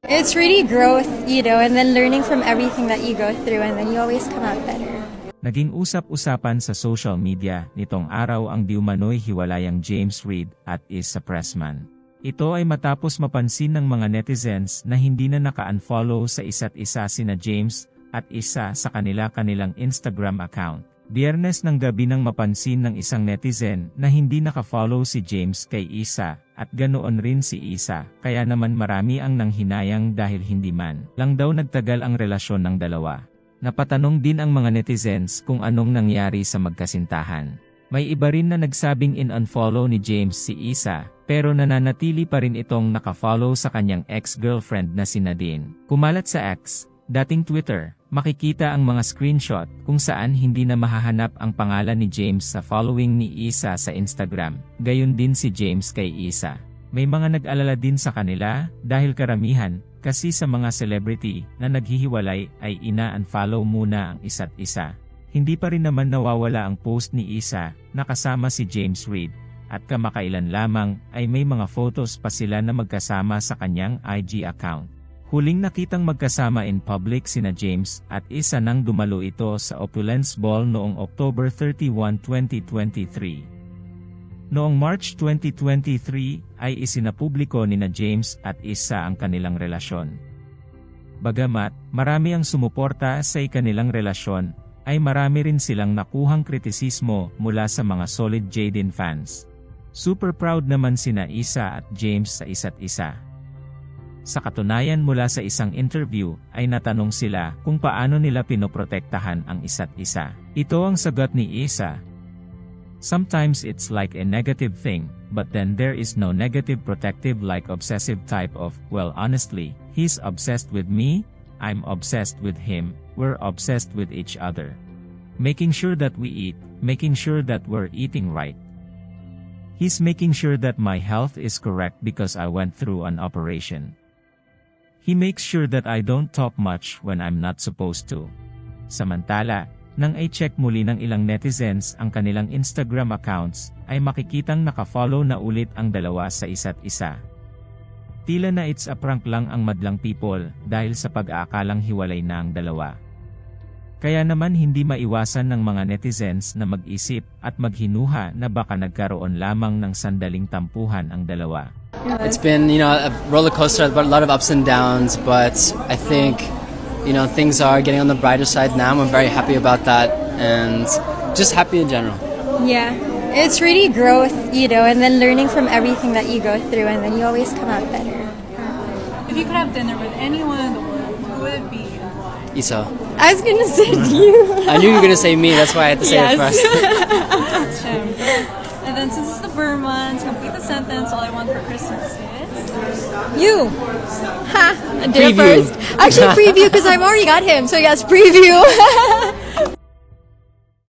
It's really growth, and then learning from everything that you go through, and then you always come out better. Naging usap-usapan sa social media nitong araw ang diumano'y hiwalayang James Reid at Issa Pressman. Ito ay matapos mapansin ng mga netizens na hindi na naka-unfollow sa isa't isa sina James at Issa sa kanilang Instagram account. Biyernes ng gabi nang mapansin ng isang netizen na hindi naka-follow si James kay Issa at ganoon rin si Issa, kaya naman marami ang nanghinayang dahil hindi man lang daw nagtagal ang relasyon ng dalawa. Napatanong din ang mga netizens kung anong nangyari sa magkasintahan. May iba rin na nagsabing in-unfollow ni James si Issa, pero nananatili pa rin itong naka-follow sa kanyang ex-girlfriend na si Nadine. Kumalat sa X, dating Twitter, makikita ang mga screenshot kung saan hindi na mahahanap ang pangalan ni James sa following ni Issa sa Instagram, gayon din si James kay Issa. May mga nag-alala din sa kanila dahil karamihan kasi sa mga celebrity na naghihiwalay ay ina-unfollow muna ang isa't isa. Hindi pa rin naman nawawala ang post ni Issa na kasama si James Reid at kamakailan lamang ay may mga photos pa sila na magkasama sa kanyang IG account. Huling nakitang magkasama in public sina James at Issa nang dumalo ito sa Opulence Ball noong October 31, 2023. Noong March 2023 ay isinapubliko nina James at Issa ang kanilang relasyon. Bagamat marami ang sumuporta sa kanilang relasyon, ay marami rin silang nakuhang kritisismo mula sa mga solid Jaden fans. Super proud naman sina Issa at James sa isa't isa. Sa katunayan mula sa isang interview ay natanong sila kung paano nila pinoprotektahan ang isa't isa. Ito ang sagot ni Issa. Sometimes it's like a negative thing, but then there is no negative protective like obsessive type of, well honestly, he's obsessed with me, I'm obsessed with him, we're obsessed with each other. Making sure that we eat, making sure that we're eating right. He's making sure that my health is correct because I went through an operation. He makes sure that I don't talk much when I'm not supposed to. Samantala, nang i-check muli ng ilang netizens ang kanilang Instagram accounts, ay makikitang naka-follow na ulit ang dalawa sa isa't isa. Tila na it's a prank lang ang madlang people dahil sa pag-aakalang hiwalay na ang dalawa. Kaya naman hindi maiwasan ng mga netizens na mag-isip at maghinuha na baka nagkaroon lamang ng sandaling tampuhan ang dalawa. It's been, a roller coaster, but a lot of ups and downs, but I think, things are getting on the brighter side now. I'm very happy about that and just happy in general. Yeah, it's really growth, and then learning from everything that you go through, and then you always come out better. If you could have dinner with anyone in the world, who would it be and why? Issa. I was gonna say you. I knew you were gonna say me, that's why I had to say it first. And then since it's the Burma, to complete the sentence, all I want for Christmas is... You! Ha! Preview. First. Actually, preview because I've already got him, so yes, preview.